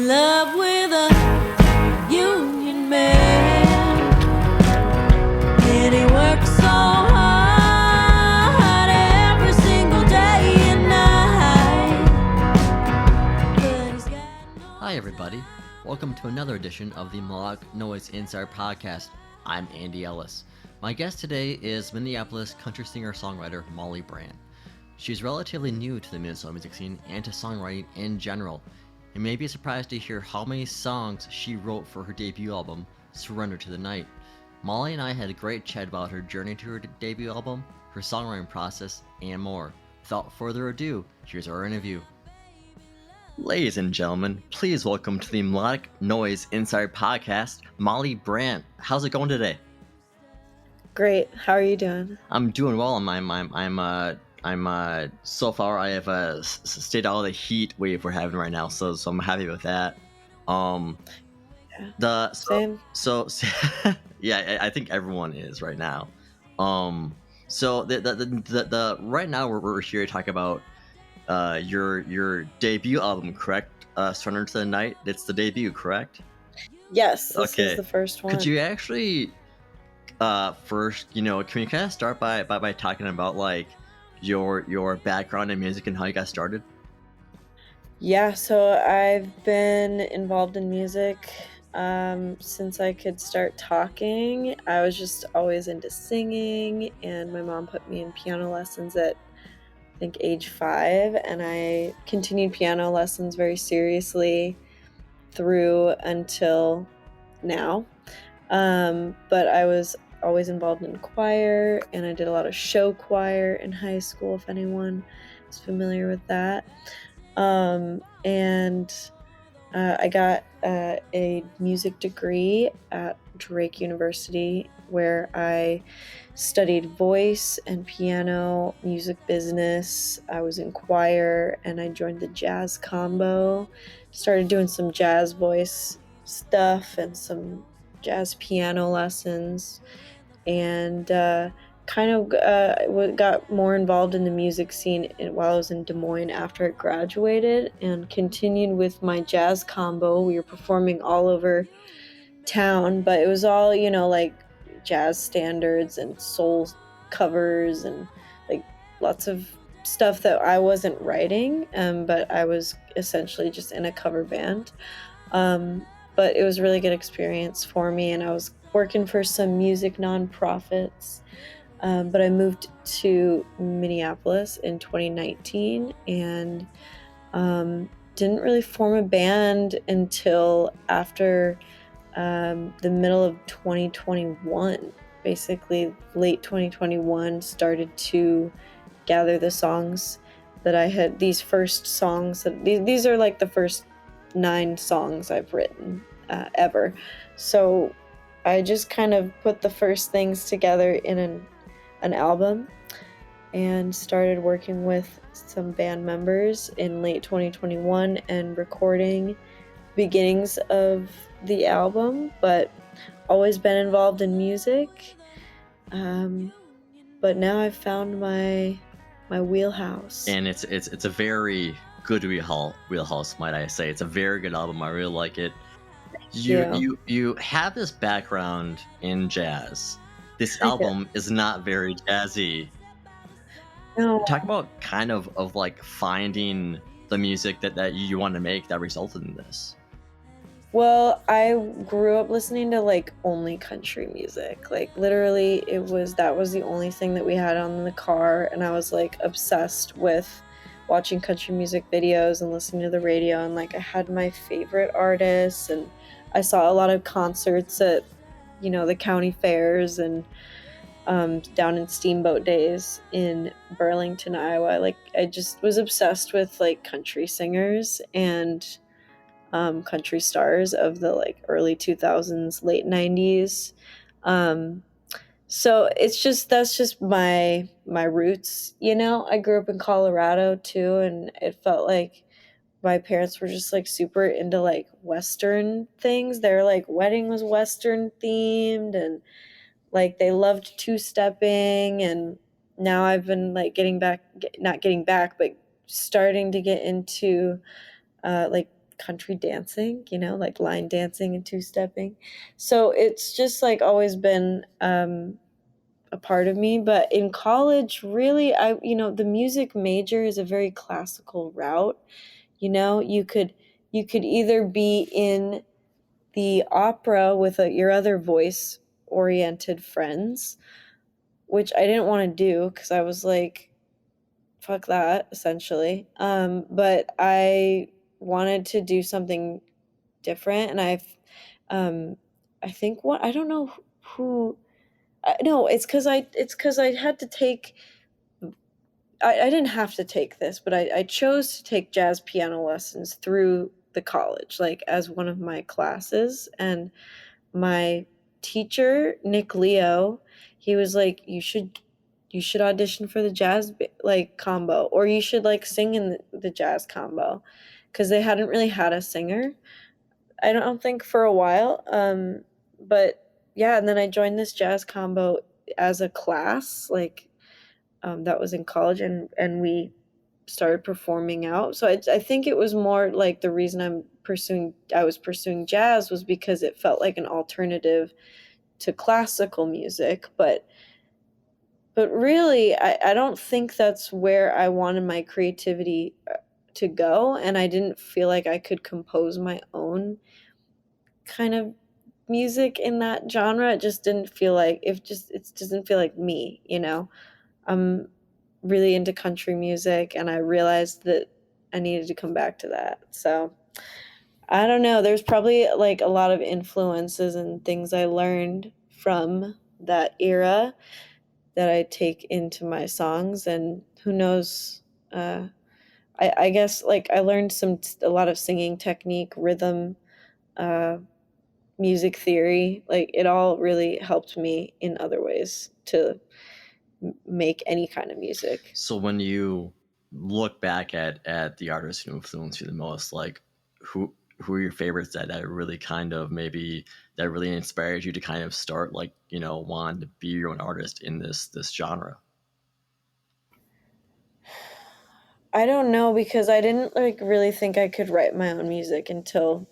love with a union man, and he works so hard every single day and night. But he's got no. Hi everybody, welcome to another edition of the Melodic Noise Insider Podcast. I'm Andy Ellis. My guest today is Minneapolis country singer-songwriter Molly Brandt. She's relatively new to the Minnesota music scene and to songwriting in general. You may be surprised to hear how many songs she wrote for her debut album, Surrender to the Night. Molly and I had a great chat about her journey to her debut album, her songwriting process, and more. Without further ado, here's our interview. Ladies and gentlemen, please welcome to the Melodic Noise Insider Podcast, Molly Brandt. How's it going today? Great. How are you doing? I'm doing well. I'm so far I have stayed out of the heat wave we're having right now, so I'm happy with that. Same. So yeah, I think everyone is right now. So the right now we're here to talk about your debut album, correct? Surrender to the Night. It's the debut, correct? Yes, this Okay. is the first one. Could you actually first, can you kind of start by talking about like your background in music and how you got started? Yeah, so I've been involved in music since I could start talking. I was just always into singing, and my mom put me in piano lessons at I think age 5, and I continued piano lessons very seriously through until now. But I was always involved in choir, and I did a lot of show choir in high school, if anyone is familiar with that. I got a music degree at Drake University, where I studied voice and piano, music business. I was in choir, and I joined the jazz combo, started doing some jazz voice stuff and some jazz piano lessons, and got more involved in the music scene while I was in Des Moines after I graduated, and continued with my jazz combo. We were performing all over town, but it was all, like jazz standards and soul covers and like lots of stuff that I wasn't writing, but I was essentially just in a cover band. But it was a really good experience for me, and I was working for some music nonprofits. But I moved to Minneapolis in 2019 and didn't really form a band until after the middle of 2021. Basically, late 2021, started to gather the songs that I had. These first songs, these are like the first 9 songs I've written ever. So I just kind of put the first things together in an album and started working with some band members in late 2021 and recording beginnings of the album, but always been involved in music. But now I've found my wheelhouse. And it's a very good wheelhouse, might I say. It's a very good album. I really like it. You have this background in jazz. This album is not very jazzy. No. Talk about kind of like finding the music that you want to make that resulted in this. Well, I grew up listening to like only country music. Like literally that was the only thing that we had on in the car, and I was like obsessed with watching country music videos and listening to the radio, and like I had my favorite artists, and I saw a lot of concerts at the county fairs and down in Steamboat Days in Burlington, Iowa. Like I just was obsessed with like country singers and country stars of the like early 2000s, late 90s. So that's just my roots. I grew up in Colorado too, and it felt like my parents were just like super into like Western things. Their like wedding was Western themed, and like they loved two-stepping. And now I've been like not getting back, but starting to get into like country dancing, like line dancing and two-stepping. So it's just like always been a part of me. But in college, really, the music major is a very classical route. You could either be in the opera with your other voice oriented friends, which I didn't want to do because I was like, fuck that, essentially. But I wanted to do something different, and um, I think what I don't know who. No, it's because I had to take. I didn't have to take this, but I chose to take jazz piano lessons through the college, like as one of my classes, and my teacher Nick Leo, he was like, you should audition for the jazz like combo, or you should like sing in the jazz combo, because they hadn't really had a singer, I don't think, for a while. But yeah, and then I joined this jazz combo as a class, like that was in college, and we started performing out. So I think it was more like the reason I was pursuing jazz was because it felt like an alternative to classical music. But really, I don't think that's where I wanted my creativity to go, and I didn't feel like I could compose my own kind of music in that genre. It just didn't feel like it doesn't feel like me. I'm really into country music, and I realized that I needed to come back to that. So I don't know. There's probably like a lot of influences and things I learned from that era that I take into my songs, and who knows. I guess like I learned a lot of singing technique, rhythm, uh, music theory. Like it all really helped me in other ways to make any kind of music. So when you look back at the artists who influenced you the most, like who are your favorites that really kind of maybe that really inspired you to kind of start like wanting to be your own artist in this genre? I don't know, because I didn't like really think I could write my own music until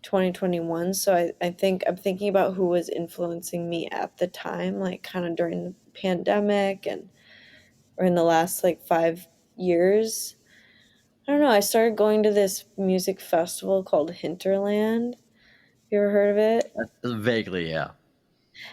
2021. So I think I'm thinking about who was influencing me at the time, like kind of during the pandemic and or in the last like 5 years. I don't know. I started going to this music festival called Hinterland. You ever heard of it? Vaguely, yeah.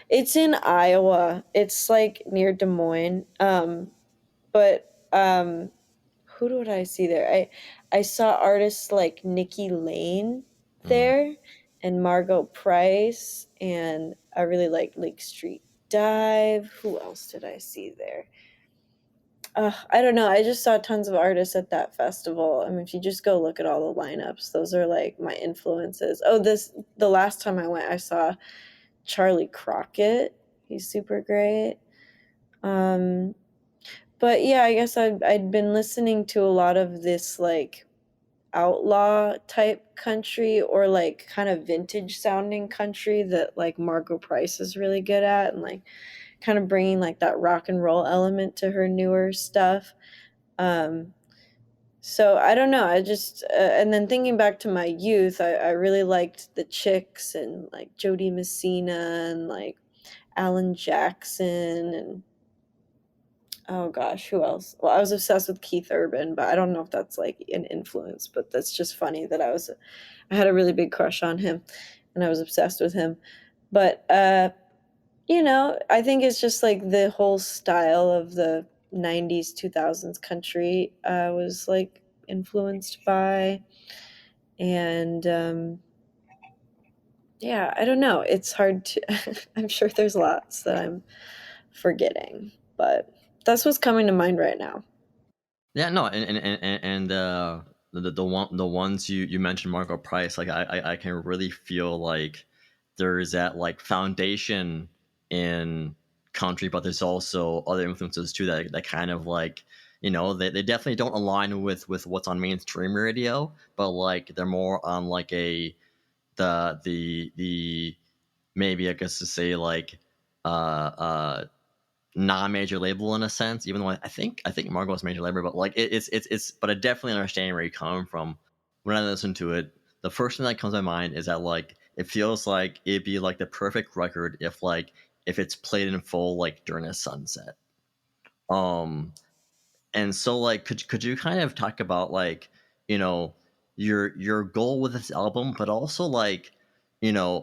It's in Iowa. It's like near Des Moines. But who did I see there? I saw artists like Nikki Lane Mm. there, and Margot Price, and I really liked Lake Street Dive. Who else did I see there? I don't know. I just saw tons of artists at that festival. I mean, if you just go look at all the lineups, those are like my influences. Oh, the last time I went, I saw Charlie Crockett. He's super great. Um, but yeah, I guess I'd been listening to a lot of this like outlaw type country, or like kind of vintage sounding country that like Margot Price is really good at, and like kind of bringing like that rock and roll element to her newer stuff. Um, so I don't know. I just and then thinking back to my youth, I really liked the Chicks and like Jody Messina and like Alan Jackson and oh gosh, who else? Well, I was obsessed with Keith Urban, but I don't know if that's like an influence, but that's just funny that I had a really big crush on him and I was obsessed with him. But I think it's just like the whole style of the 90s 2000s country was like influenced by, and yeah, I don't know. It's hard to I'm sure there's lots that I'm forgetting, but that's what's coming to mind right now. Yeah, no, and the ones you mentioned, Marco Price, like I can really feel like there's that like foundation in country, but there's also other influences too that kind of like they definitely don't align with what's on mainstream radio, but like they're more on like a the maybe I guess to say like uh uh non-major label in a sense, even though I think Margot's major label, but like it's but I definitely understand where you come from when I listen to it. the first thing that comes to my mind is that like it feels like it'd be like the perfect record if it's played in full like during a sunset. Um and so like could you kind of talk about like, you know, your goal with this album, but also like,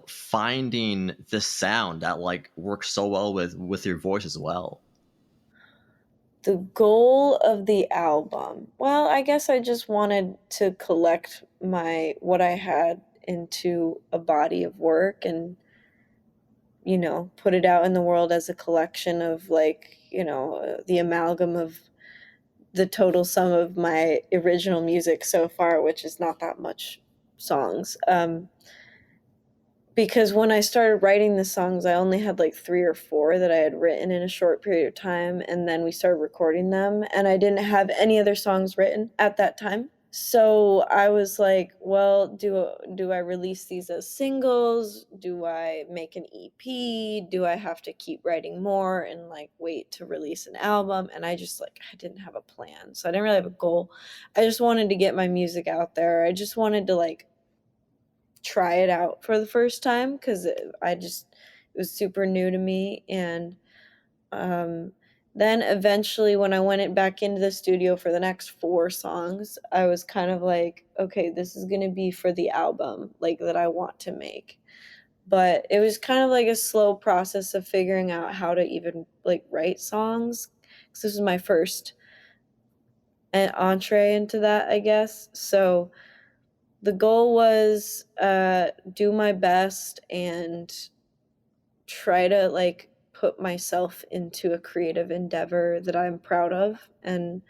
finding the sound that like works so well with your voice as well. The goal of the album. Well, I guess I just wanted to collect my what I had into a body of work and, put it out in the world as a collection of like, the amalgam of the total sum of my original music so far, which is not that much songs. Because when I started writing the songs, I only had like three or four that I had written in a short period of time, and then we started recording them, and I didn't have any other songs written at that time. So I was like, well, do I release these as singles? Do I make an EP? Do I have to keep writing more and like wait to release an album? And I just like I didn't have a plan. So I didn't really have a goal. I just wanted to get my music out there. I just wanted to like try it out for the first time because it was super new to me. And um, then eventually, when I went back into the studio for the next four songs, I was kind of like, okay, this is going to be for the album, like that I want to make. But it was kind of like a slow process of figuring out how to even like write songs. Because this was my first entree into that, I guess. So the goal was do my best and try to like put myself into a creative endeavor that I'm proud of and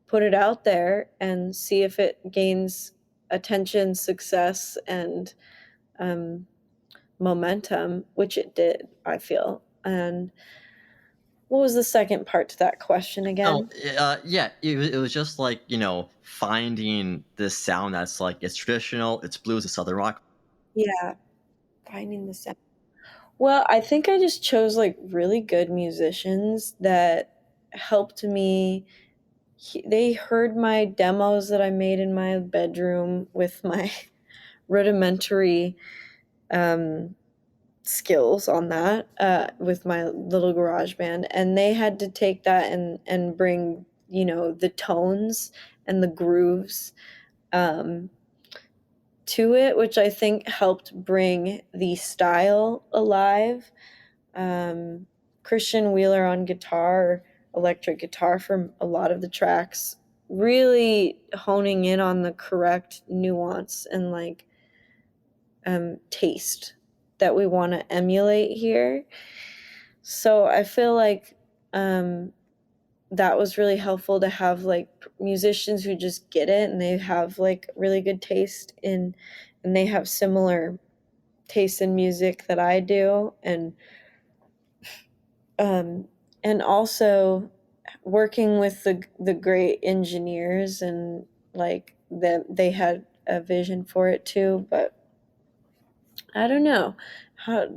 put it out there and see if it gains attention, success, and um, momentum, which it did, I feel. And what was the second part to that question No, again? yeah, it was just like, finding this sound that's like it's traditional, it's blues, it's southern rock. Yeah, finding the sound. Well, I think I just chose like really good musicians that helped me. They heard my demos that I made in my bedroom with my rudimentary um, skills on that with my little garage band, and they had to take that and bring the tones and the grooves um, to it, which I think helped bring the style alive. um, Christian Wheeler on guitar, electric guitar for a lot of the tracks, really honing in on the correct nuance and like taste that we want to emulate here. So I feel like um, that was really helpful to have like musicians who just get it and they have like really good taste in, and they have similar taste in music that I do, um, and also working with the great engineers and like that they had a vision for it too. But I don't know how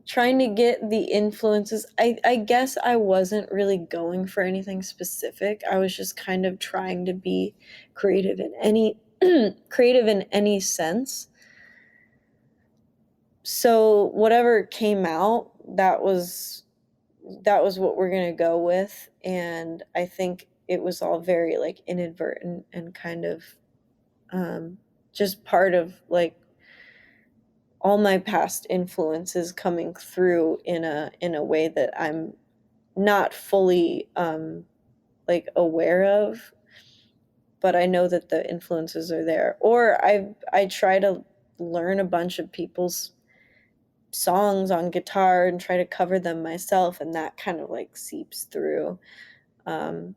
trying to get the influences. I guess I wasn't really going for anything specific. I was just kind of trying to be creative in any creative in any sense. So whatever came out, that was what we're going to go with. And I think it was all very like inadvertent and kind of um, just part of like all my past influences coming through in a way that I'm not fully like aware of, but I know that the influences are there. Or I try to learn a bunch of people's songs on guitar and try to cover them myself, and that kind of like seeps through. um,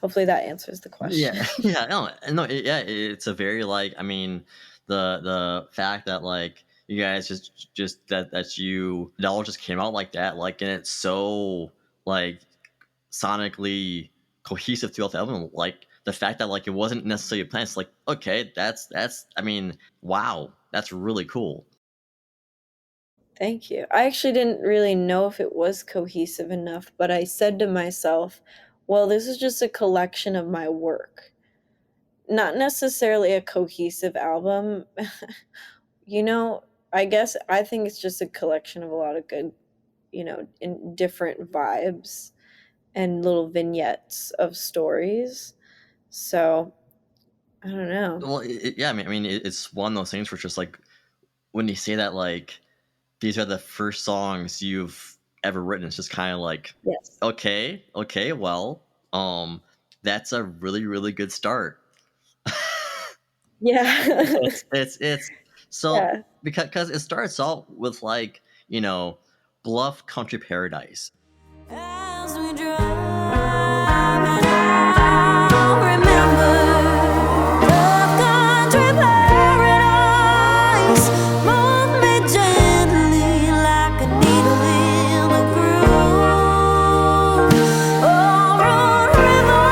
Hopefully that answers the question. Yeah, yeah, no, yeah, it's a very like, I mean, the fact that like you guys just that you it all just came out like that, like, and it's so like sonically cohesive throughout the album. Like the fact that like it wasn't necessarily a plan. It's like, okay, that's I mean, wow, that's really cool. Thank you. I actually didn't really know if it was cohesive enough, but I said to myself, well, this is just a collection of my work. not necessarily a cohesive album. You know, I guess I think it's just a collection of a lot of good, in different vibes and little vignettes of stories. So, I don't know. Well, yeah, it's one of those things where it's just like when you say that, like these are the first songs you've ever written. It's just kind of like, Yes. okay, well, um, that's a really, really good start. Yeah. It's so Yeah. because it starts out with like bluff country paradise. As we drive, and I'll remember the country paradise. Mold me gently like a needle in a groove. Oh, run river,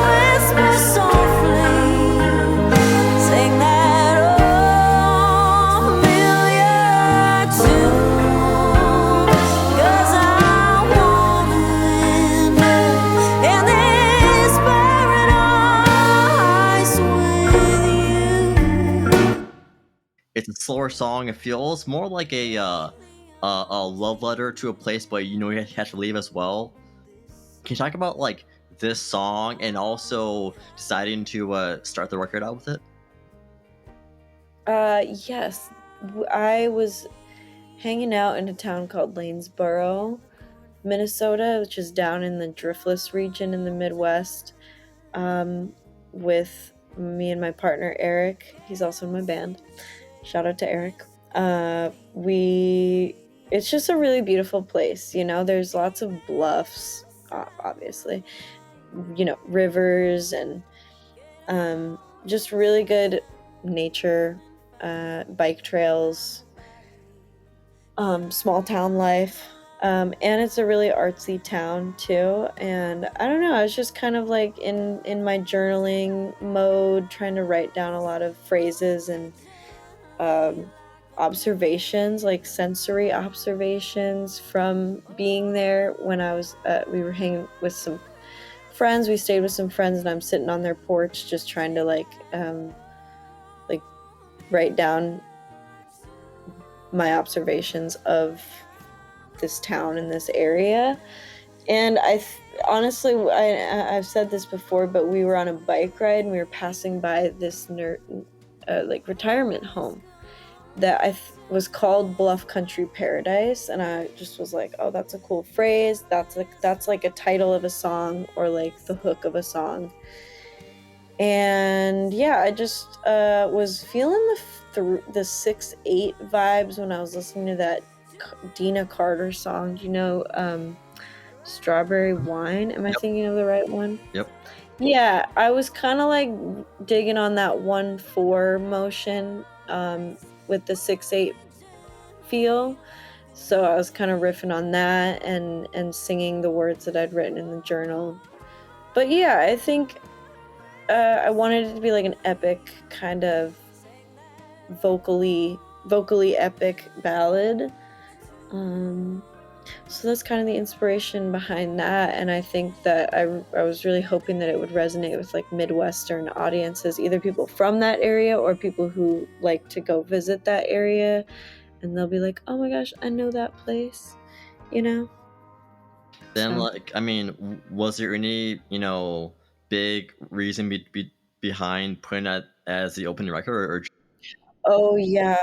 whisper softly, sing that old familiar tune. 'Cause I wanna linger in this paradise with you. It's a slower song. It feels more like a love letter to a place, but you have to leave as well. Can you talk about like this song and also deciding to start the record out with it? Yes. I was hanging out in a town called Lanesboro, Minnesota, which is down in the Driftless region in the Midwest, um, with me and my partner Eric. He's also in my band. Shout out to Eric. We It's just a really beautiful place. There's lots of bluffs, obviously. Rivers and just really good nature, bike trails, small town life. And it's a really artsy town too. And I don't know, I was just kind of like in my journaling mode, trying to write down a lot of phrases and um, observations, like sensory observations from being there when we were hanging with some friends. We stayed with some friends, and I'm sitting on their porch just trying to like write down my observations of this town and this area. And honestly, I've said this before, but we were on a bike ride and we were passing by this like retirement home that was called Bluff Country Paradise, and I just was like, oh, that's a cool phrase. That's like a title of a song or like the hook of a song. And yeah, I just was feeling the 6/8 vibes when I was listening to that Dina Carter song. Do you know Strawberry Wine? Am I Yep. thinking of the right one? Yep. Yeah, I was kind of like digging on that 1/4 motion with the 6/8 feel. So I was kind of riffing on that and singing the words that I'd written in the journal. But yeah, I think I wanted it to be like an epic kind of vocally epic ballad. So that's kind of the inspiration behind that, and I think that I was really hoping that it would resonate with like Midwestern audiences, either people from that area or people who like to go visit that area, and they'll be like, oh my gosh, I know that place, you know? Then, So, like, was there any, big reason behind putting that as the opening record, or oh yeah,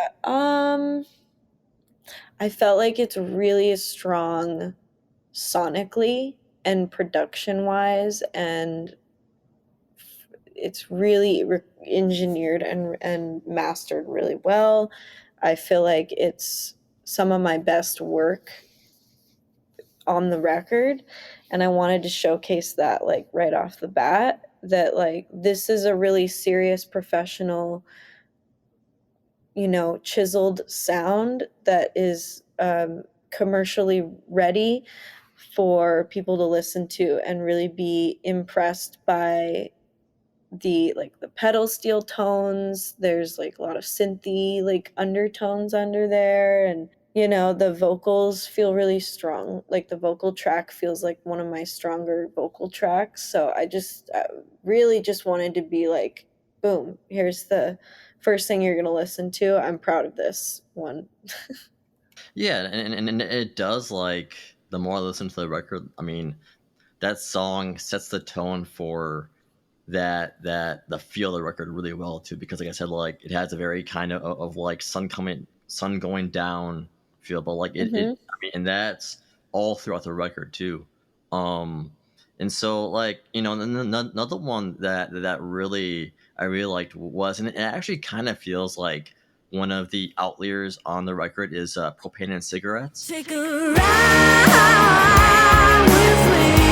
I felt like it's really strong sonically and production wise, and it's really engineered and mastered really well. I feel like it's some of my best work on the record, and I wanted to showcase that like right off the bat, that like this is a really serious professional, chiseled sound that is commercially ready for people to listen to and really be impressed by the pedal steel tones. There's like a lot of synthy like undertones under there, and The vocals feel really strong. Like the vocal track feels like one of my stronger vocal tracks. So I really just wanted to be like, boom, here's the first thing you're going to listen to. I'm proud of this one. Yeah, and it does, like, the more I listen to the record, I mean, that song sets the tone for that the feel of the record really well too, because like I said, like it has a very kind of like sun going down feel, but like it Hmm. I mean, and that's all throughout the record too. um and so, like, another one that really I really liked was, and it actually kind of feels like one of the outliers on the record, is Propane and Cigarettes. Take a ride with me.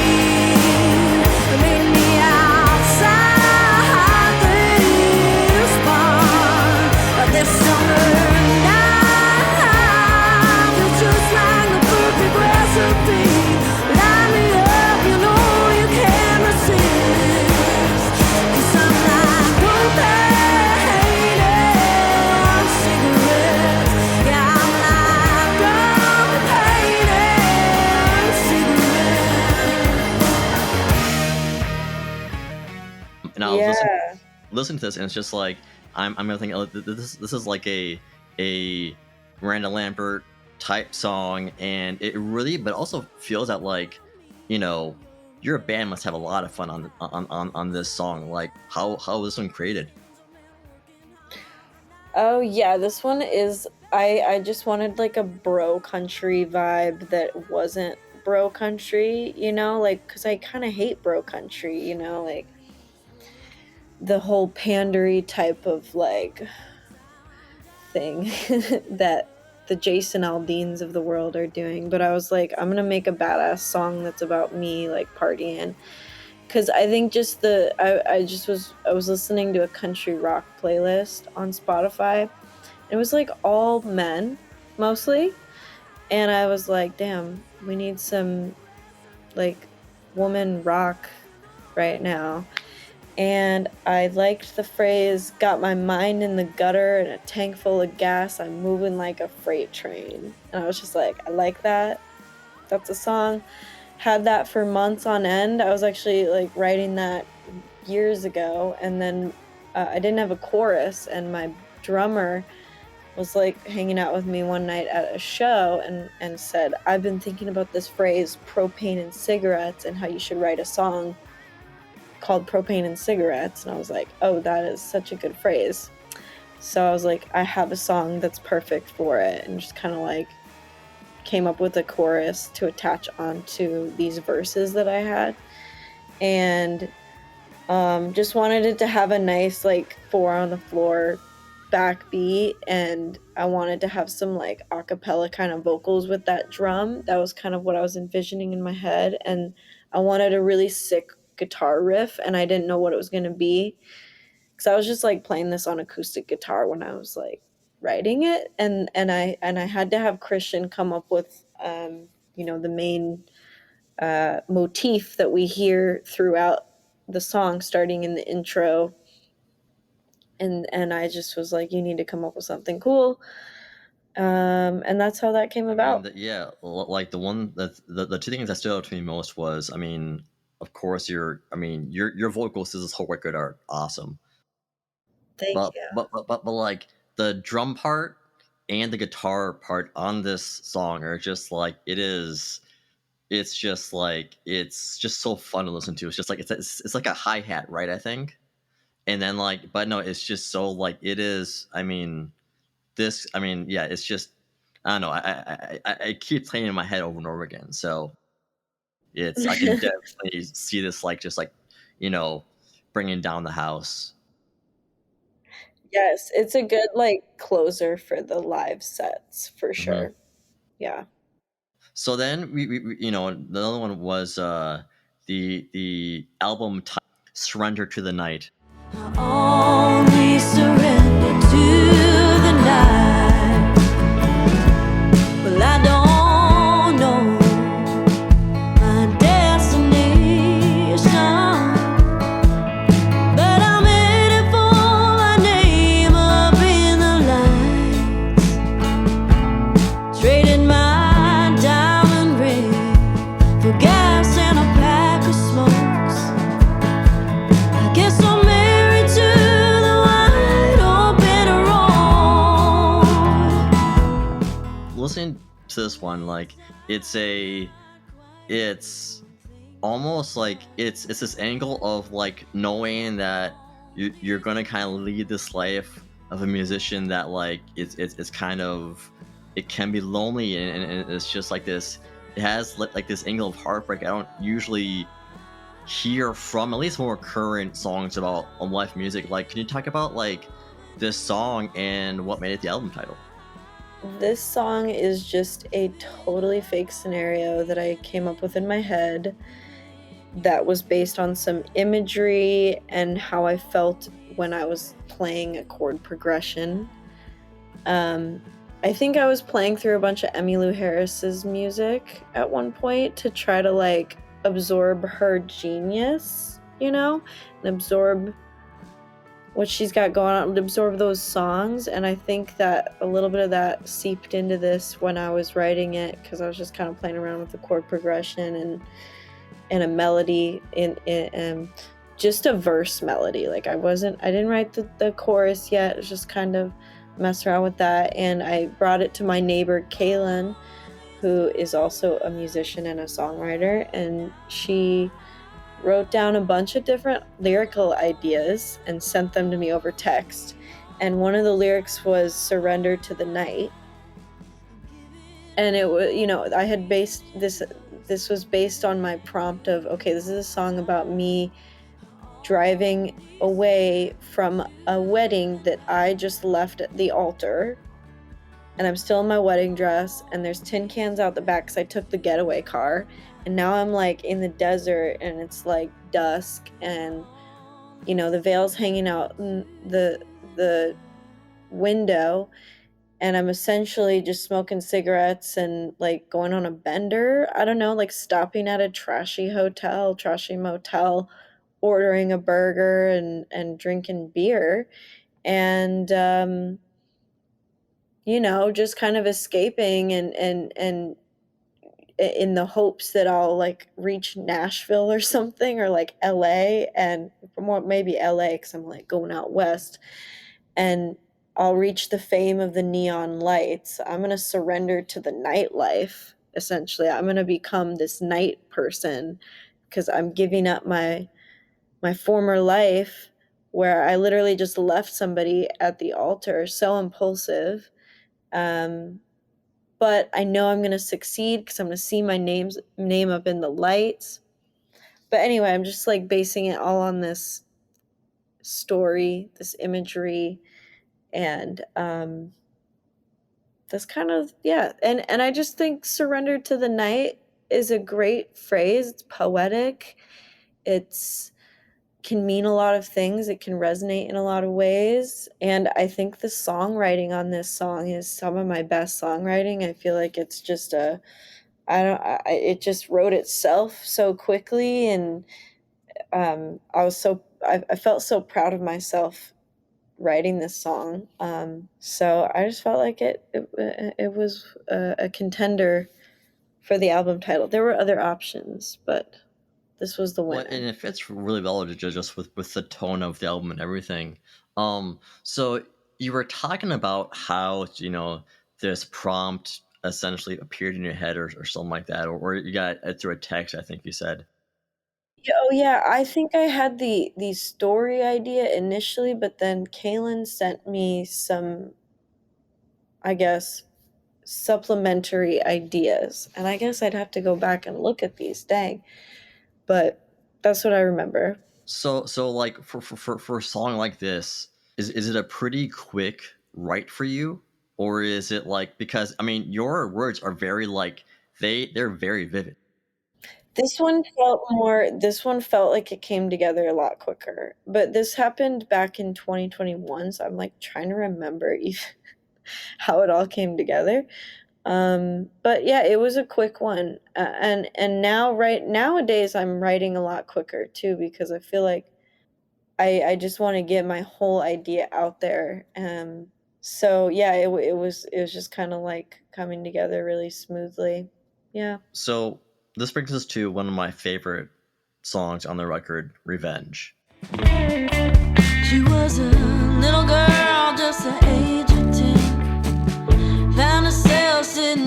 Meet me outside this bar. This summer night, it's just like the perfect recipe. Light me up, you know you can't resist. 'Cause I'm like propane and cigarettes. Yeah, I'm like propane and cigarettes. And I was Yeah. listening to this, and it's just like I'm thinking, oh, this is like a Miranda Lambert type song, and it really, but also feels that, like, you know your band must have a lot of fun on this song. Like, how was this one created? Oh yeah, this one is I just wanted like a bro country vibe that wasn't bro country, like cuz I kind of hate bro country, like the whole pandery type of like thing that the Jason Aldeans of the world are doing. But I was like, I'm gonna make a badass song that's about me like partying. Cause I think just I was listening to a country rock playlist on Spotify. It was like all men mostly. And I was like, damn, we need some like woman rock right now. And I liked the phrase, got my mind in the gutter and a tank full of gas. I'm moving like a freight train. And I was just like, I like that. That's a song. Had that for months on end. I was actually like writing that years ago. And then I didn't have a chorus. And my drummer was like hanging out with me one night at a show and said, I've been thinking about this phrase, propane and cigarettes, and how you should write a song called Propane and Cigarettes. And I was like, oh, that is such a good phrase. So I was like, I have a song that's perfect for it, and just kind of like came up with a chorus to attach onto these verses that I had. And just wanted it to have a nice like 4 on the floor backbeat, and I wanted to have some like a cappella kind of vocals with that drum. That was kind of what I was envisioning in my head, and I wanted a really sick guitar riff, and I didn't know what it was going to be because I was just like playing this on acoustic guitar when I was like writing it, and I had to have Christian come up with the main motif that we hear throughout the song starting in the intro. And I just was like, you need to come up with something cool. And that's how that came I mean, about. yeah, like the one that the two things that stood out to me most was, I mean, of course, your vocals to this whole record are awesome, Thank but you. like the drum part and the guitar part on this song are just like, it's just so fun to listen to. It's just like it's like a hi-hat, right, I think. And then, like, but no, it's just so, like, it is, I mean, yeah, it's just, I don't know, I keep playing in my head over and over again. So I can definitely see this, like, just like, you know bringing down the house. Yes, it's a good like closer for the live sets for Hmm. sure. Yeah. So then the other one was the album title, Surrender to the Night. I only surrender to the night. Well, I don't know my destination, but I'm headed for my name up in the lights. listening to this one, like it's almost like it's this angle of like knowing that you're gonna kind of lead this life of a musician that like it's kind of, it can be lonely, and it's just like this. It has like this angle of heartbreak I don't usually hear from at least more current songs about life music. Like, can you talk about like this song and what made it the album title? This song is just a totally fake scenario that I came up with in my head that was based on some imagery and how I felt when I was playing a chord progression. I think I was playing through a bunch of Emmylou Harris's music at one point to try to like absorb her genius, and absorb what she's got going on, and absorb those songs. And I think that a little bit of that seeped into this when I was writing it, because I was just kind of playing around with the chord progression and a melody in just a verse melody. Like I didn't write the chorus yet. It was just kind of mess around with that. And I brought it to my neighbor Kaylin, who is also a musician and a songwriter, and she wrote down a bunch of different lyrical ideas and sent them to me over text. And one of the lyrics was "Surrender to the Night." And it was, I had based this was based on my prompt of, okay, this is a song about me driving away from a wedding that I just left at the altar, and I'm still in my wedding dress, and there's tin cans out the back because I took the getaway car, and now I'm like in the desert, and it's like dusk, and the veil's hanging out in the window, and I'm essentially just smoking cigarettes and like going on a bender. I don't know, like stopping at a trashy motel, ordering a burger and drinking beer, and just kind of escaping and in the hopes that I'll like reach Nashville or something, or like LA, and more maybe LA because I'm like going out west, and I'll reach the fame of the neon lights. I'm going to surrender to the nightlife. Essentially, I'm going to become this night person because I'm giving up my former life where I literally just left somebody at the altar, so impulsive. But I know I'm going to succeed because I'm going to see my name up in the lights. But anyway, I'm just like basing it all on this story, this imagery, and that's kind of, yeah. And I just think "surrender to the night" is a great phrase. It's poetic. It's can mean a lot of things. It can resonate in a lot of ways. And I think the songwriting on this song is some of my best songwriting. I feel like it's just it just wrote itself so quickly. And I felt so proud of myself writing this song. So I just felt like it was a contender for the album title. There were other options, but this was the Well, winner. and it fits really well just with the tone of the album and everything. So you were talking about how this prompt essentially appeared in your head, or something like that, or you got it through a text, I think you said. Yeah, oh yeah, I think I had the story idea initially, but then Kaylin sent me some, I guess, supplementary ideas. And I guess I'd have to go back and look at these, dang. But that's what I remember. So like for a song like this, is it a pretty quick write for you, or is it like, because I mean your words are very like they're very vivid. This one felt like it came together a lot quicker. But this happened back in 2021, so I'm like trying to remember even how it all came together. But yeah, it was a quick one. And now right nowadays I'm writing a lot quicker too, because I feel like I just want to get my whole idea out there. So yeah, it was just kind of like coming together really smoothly. Yeah. So this brings us to one of my favorite songs on the record, "Revenge." She was a little girl just the age of 10. Found herself sitting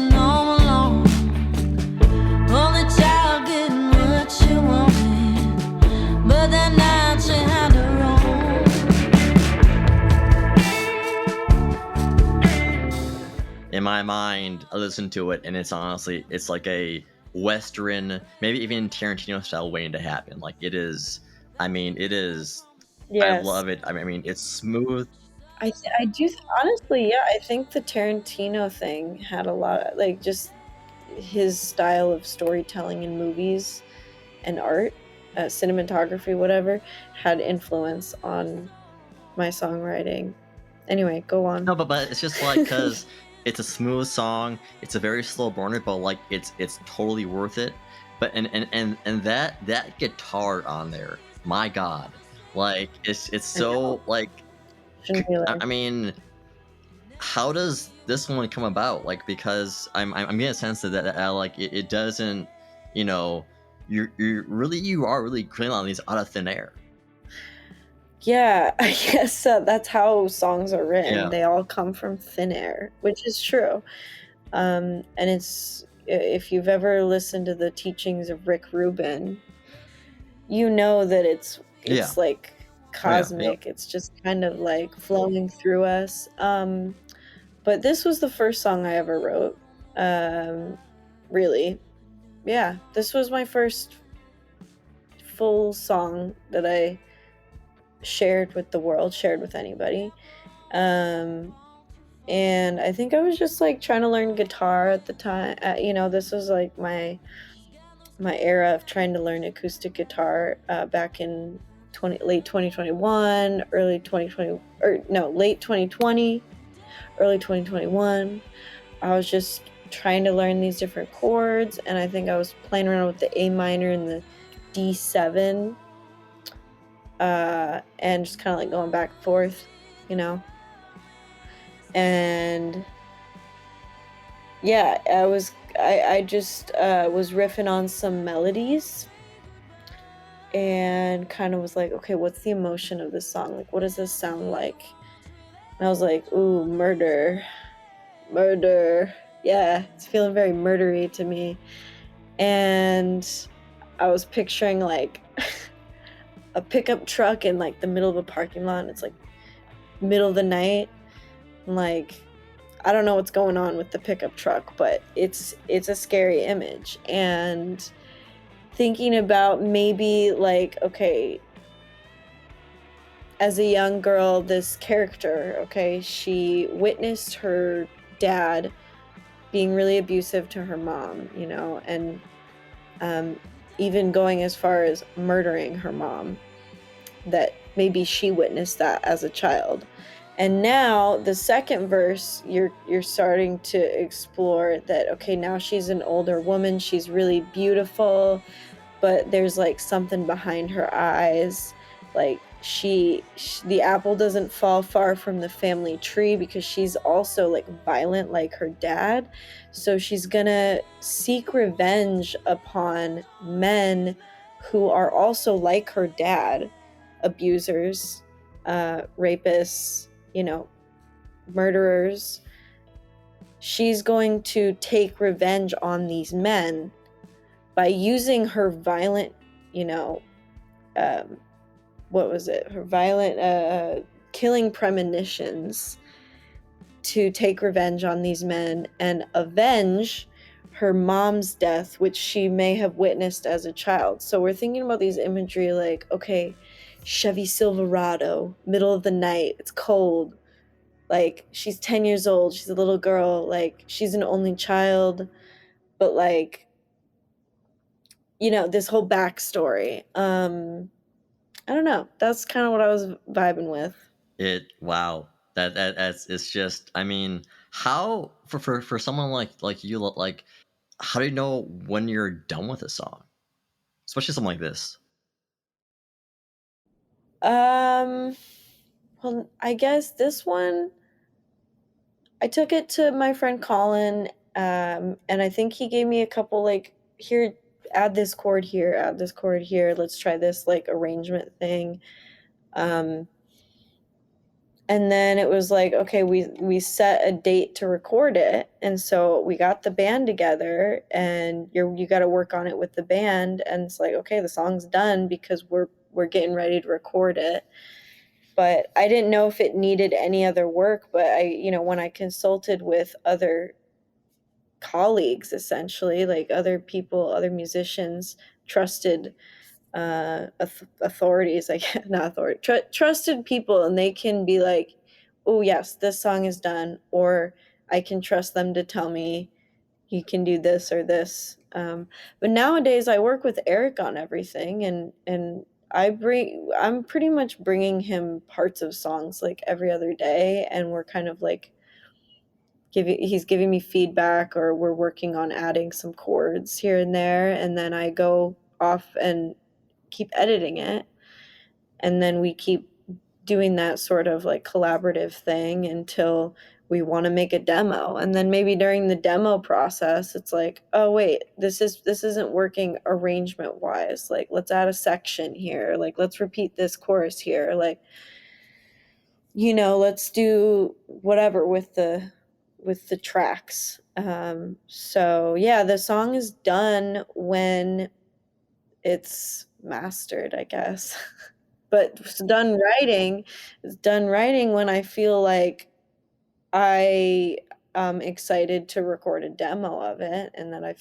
in my mind, I listen to it and it's honestly, it's like a Western, maybe even Tarantino style waiting to happen. Like it is, I mean, it is, I Yes. love it. I mean, it's smooth. I do honestly, yeah, I think the Tarantino thing had a lot of, like, just his style of storytelling in movies and art, cinematography, whatever, had influence on my songwriting. Anyway, go on. No, but it's just like, because it's a smooth song. It's a very slow burner, but like it's totally worth it. But and that guitar on there, my God, like it's I know. so like, Shouldn't be I like, I mean, how does this one come about? Like, because I'm getting a sense that like it doesn't, you know, you are really creating on these out of thin air. yeah, I guess that's how songs are written. Yeah, They all come from thin air, which is true. And it's, if you've ever listened to the teachings of Rick Rubin, you know that yeah, it's like oh yeah, yep. cosmic. It's just kind of like flowing through us. But this was the first song I ever wrote. Um, really, yeah, this was my first full song that I shared with the world, shared with anybody. Um, and I think I was just like trying to learn guitar at the time. This was like my era of trying to learn acoustic guitar, back in late 2021, early 2020, or no, late 2020, early 2021. I was just trying to learn these different chords, and I think I was playing around with the A minor and the D7, and just kind of like going back and forth, you know. And yeah, I just was riffing on some melodies and kind of was like, okay, what's the emotion of this song? Like, what does this sound like? And I was like, ooh, murder, murder. Yeah, it's feeling very murdery to me. And I was picturing like a pickup truck in like the middle of a parking lot. And it's like middle of the night. And like, I don't know what's going on with the pickup truck, but it's a scary image. And thinking about maybe like, okay, as a young girl, this character, okay, she witnessed her dad being really abusive to her mom, and um, even going as far as murdering her mom, that maybe she witnessed that as a child. And now the second verse, you're starting to explore that, okay, now she's an older woman, she's really beautiful, but there's like something behind her eyes. Like the apple doesn't fall far from the family tree, because she's also like violent like her dad. So she's gonna seek revenge upon men who are also like her dad, abusers, rapists, murderers. She's going to take revenge on these men by using her violent, you know, um, what was it? Her violent, killing premonitions to take revenge on these men and avenge her mom's death, which she may have witnessed as a child. So we're thinking about these imagery like, okay, Chevy Silverado, middle of the night, it's cold. Like, she's 10 years old, she's a little girl, like, she's an only child, but like, this whole backstory. I don't know. That's kind of what I was vibing with. Wow, that's it's just, I mean, how for someone like you, like, how do you know when you're done with a song, especially something like this? Um, well, I guess this one, I took it to my friend Colin, and I think he gave me a couple, like, here, add this chord here, add this chord here. Let's try this like arrangement thing. Um, and then it was like, okay, we set a date to record it, and so we got the band together, and you got to work on it with the band, and it's like, okay, the song's done because we're getting ready to record it. but I didn't know if it needed any other work. But when I consulted with other colleagues, essentially, like other people, other musicians, trusted authorities, like not authority, trusted people, and they can be like, oh yes, this song is done, or I can trust them to tell me you can do this or this. But nowadays I work with Eric on everything, and I'm pretty much bringing him parts of songs like every other day, and we're kind of like he's giving me feedback, or we're working on adding some chords here and there, and then I go off and keep editing it, and then we keep doing that sort of like collaborative thing until we want to make a demo. And then maybe during the demo process it's like, oh wait, this isn't working arrangement wise, like let's add a section here, like let's repeat this chorus here, like let's do whatever with the tracks. So yeah, the song is done when it's mastered, I guess. But it's done writing when I feel like I am excited to record a demo of it, and that I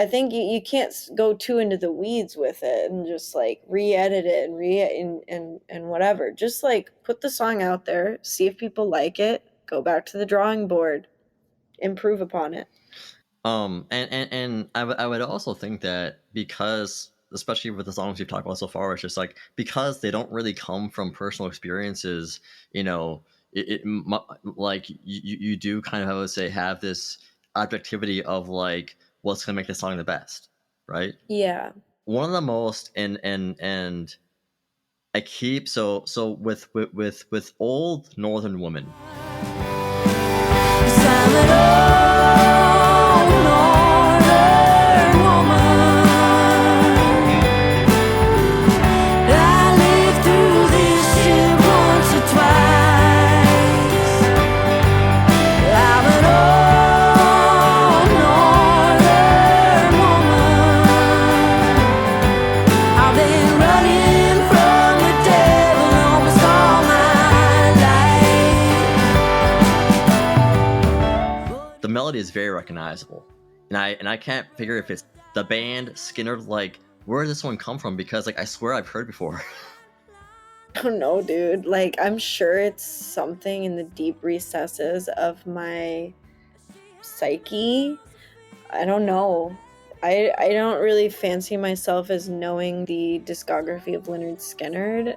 think you can't go too into the weeds with it and just like re-edit it and and whatever. Just like put the song out there, see if people like it, go back to the drawing board, improve upon it. And I would also think that because, especially with the songs we've talked about so far, it's just like because they don't really come from personal experiences, you know, like you do kind of, I would say, have this objectivity of like what's gonna make the song the best, right? Yeah. One of the most and I keep so with Old Northern Woman. I'm an old northern woman. I lived through this shit once or twice. I'm an old northern woman. I've been running from the devil almost all my life. The melody is very recognizable, and I can't figure if it's the band Skinner. Like, where does this one come from? Because like I swear I've heard before. I don't know, dude. Like, I'm sure it's something in the deep recesses of my psyche. I don't know. I don't really fancy myself as knowing the discography of Leonard Skinner.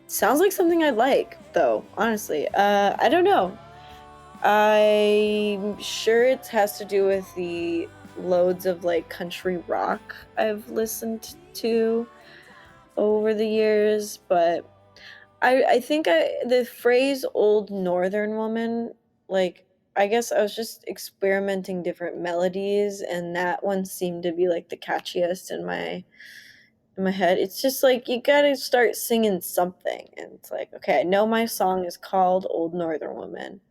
Sounds like something I'd like, though, honestly. I don't know. I'm sure it has to do with the loads of like country rock I've listened to over the years, but I think the phrase "old Northern woman," like I guess I was just experimenting different melodies, and that one seemed to be like the catchiest in my head. It's just like you gotta start singing something, and it's like, okay, I know my song is called "Old Northern Woman."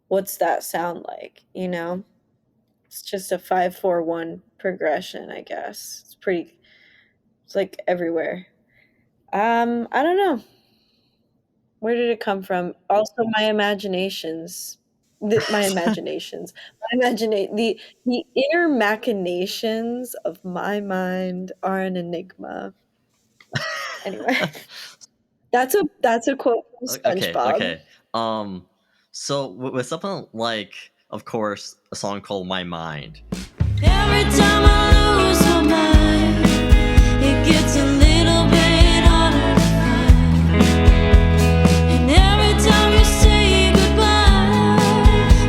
What's that sound like? It's just a 5-4-1 progression, I guess. It's like everywhere. I don't know. Where did it come from? Also, my imaginations. My imaginations. The inner machinations of my mind are an enigma. Anyway, that's a quote from Okay, SpongeBob. okay. So with something like, of course, a song called "My Mind." Every time I lose my mind, it gets a little bit harder to find. And every time you say goodbye,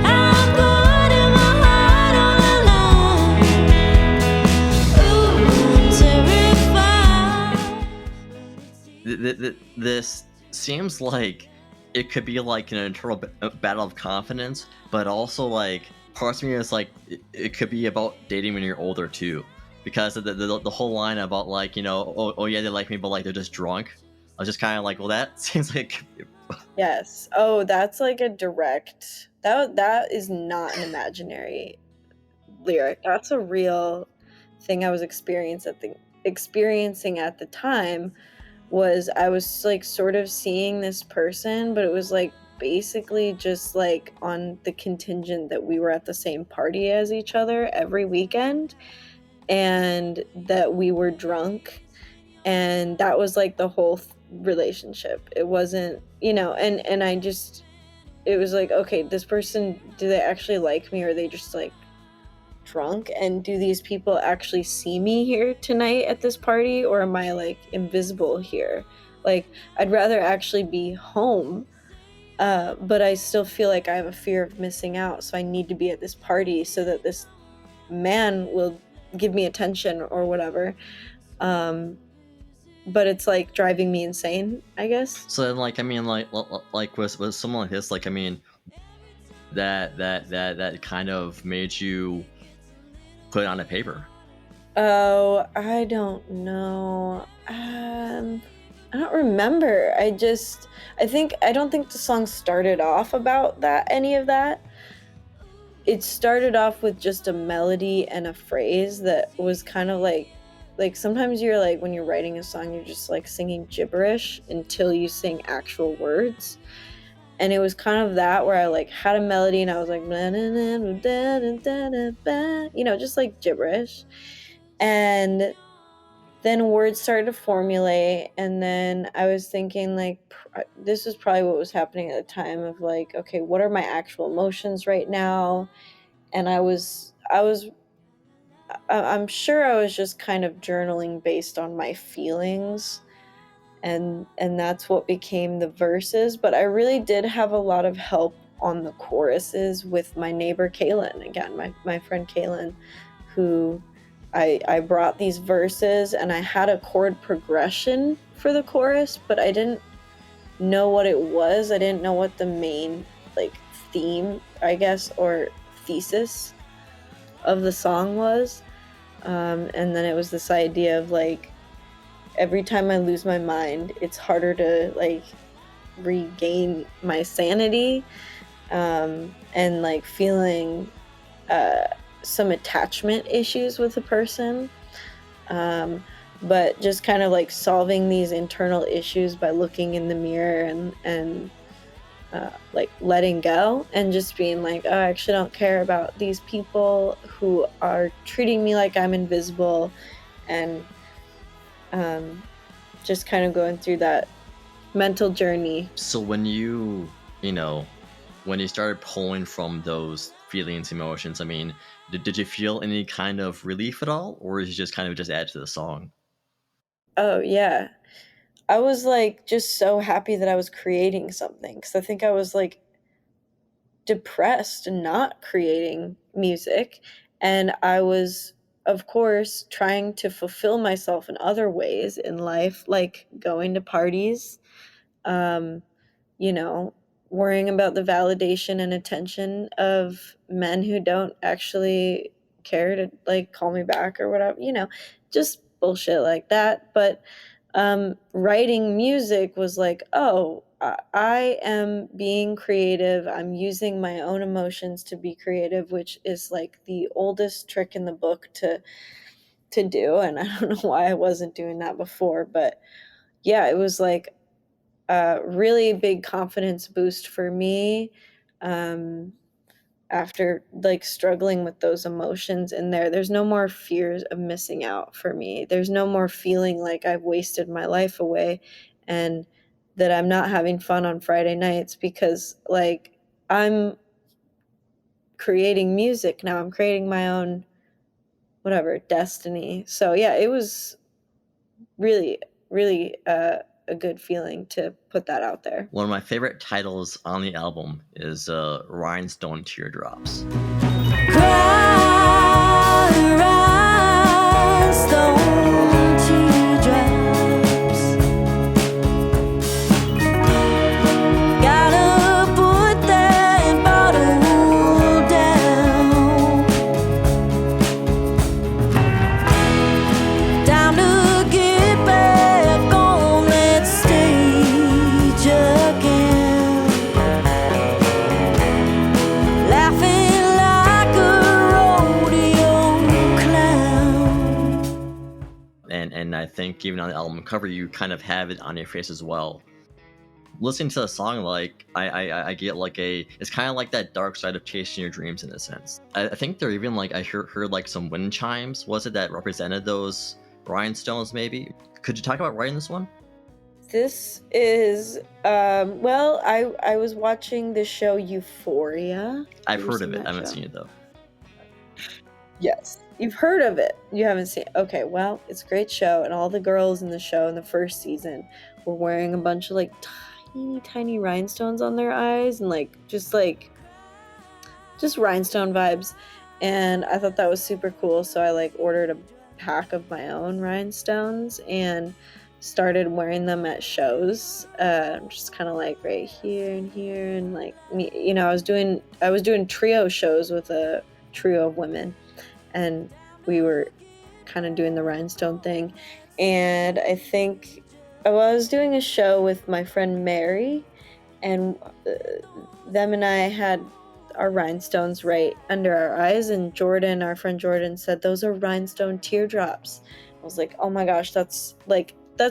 I'm putting my heart on the line. Ooh, I'm terrified. This seems like it could be like an internal battle of confidence, but also like parts of me is like it could be about dating when you're older too, because the whole line about like, oh yeah, they like me, but like they're just drunk. I was just kind of like, well, that seems like Yes. Oh, that's like a direct. That is not an imaginary lyric. That's a real thing I was experiencing at the time was I was like sort of seeing this person, but it was like basically just like on the contingent that we were at the same party as each other every weekend, and that we were drunk, and that was like the whole relationship. It wasn't, and I just, it was like, okay, this person, do they actually like me, or are they just like drunk, and do these people actually see me here tonight at this party, or am I like invisible here? Like, I'd rather actually be home, but I still feel like I have a fear of missing out, so I need to be at this party so that this man will give me attention or whatever. But it's like driving me insane, I guess. So then, like, I mean, like with someone like this, like, I mean, that kind of made you put it on a paper. Oh, I don't know. I don't remember. I don't think the song started off about any of that. It started off with just a melody and a phrase that was kind of like sometimes you're like, when you're writing a song, you're just like singing gibberish until you sing actual words. And it was kind of that, where I like had a melody and I was like, just like gibberish. And then words started to formulate, and then I was thinking like, this was probably what was happening at the time, of like, okay, what are my actual emotions right now? And I'm sure I was just kind of journaling based on my feelings, and that's what became the verses. But I really did have a lot of help on the choruses with my neighbor Kaylin, again, my friend Kaylin, who I brought these verses, and I had a chord progression for the chorus, but I didn't know what it was. I didn't know what the main like theme, I guess, or thesis of the song was. And then it was this idea of like, every time I lose my mind, it's harder to like regain my sanity, and like feeling some attachment issues with a person, but just kind of like solving these internal issues by looking in the mirror and like letting go, and just being like, oh, I actually don't care about these people who are treating me like I'm invisible, and just kind of going through that mental journey. So when you started pulling from those feelings, emotions, I mean, did you feel any kind of relief at all, or is it just kind of just add to the song? Oh yeah, I was like just so happy that I was creating something, because I think I was like depressed and not creating music, and I was, of course, trying to fulfill myself in other ways in life, like going to parties, um, worrying about the validation and attention of men who don't actually care to like call me back or whatever, just bullshit like that. But writing music was like, oh, I am being creative. I'm using my own emotions to be creative, which is like the oldest trick in the book to do. And I don't know why I wasn't doing that before, but yeah, it was like a really big confidence boost for me, after like struggling with those emotions in there. There's no more fears of missing out for me. There's no more feeling like I've wasted my life away, and that I'm not having fun on Friday nights, because like I'm creating music now. I'm creating my own whatever destiny. So yeah, it was really, really a good feeling to put that out there. One of my favorite titles on the album is Rhinestone Teardrops. Cry, rhinestone teardrops. Gotta put that bottle down. Time to get back on that stage again. Laughing like think even on the album cover, you kind of have it on your face as well. Listening to the song, like I get like it's kind of like that dark side of chasing your dreams in a sense. I think there even like I heard like some wind chimes. Was it that represented those rhinestones? Maybe. Could you talk about writing this one? This is well, I was watching the show Euphoria. I've Have you heard of seen it. that I haven't show? seen it though. Yes. You've heard of it. You haven't seen it. Okay, well, it's a great show, and all the girls in the show in the first season were wearing a bunch of like tiny rhinestones on their eyes and just rhinestone vibes. And I thought that was super cool, so I like ordered a pack of my own rhinestones and started wearing them at shows, just kind of like right here and here, and like me, I was doing trio shows with a trio of women, and we were kind of doing the rhinestone thing. And I think I was doing a show with my friend Mary, and them and I had our rhinestones right under our eyes, and our friend Jordan, said those are rhinestone teardrops. I was like, oh my gosh, that's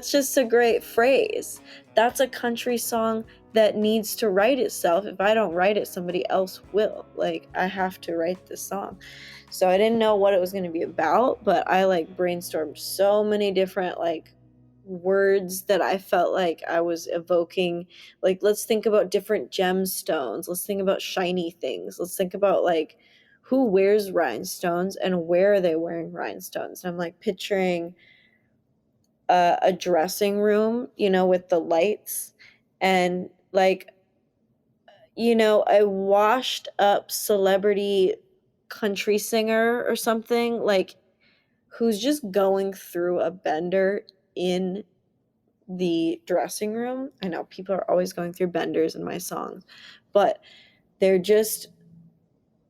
just a great phrase. That's a country song that needs to write itself. If I don't write it, somebody else will. Like, I have to write this song. So I didn't know what it was going to be about, but I like brainstormed so many different like words that I felt like I was evoking. Like, let's think about different gemstones. Let's think about shiny things. Let's think about like who wears rhinestones and where are they wearing rhinestones. And I'm like picturing a dressing room, with the lights, and like, a washed up celebrity country singer or something, like, who's just going through a bender in the dressing room. I know people are always going through benders in my songs, but they're just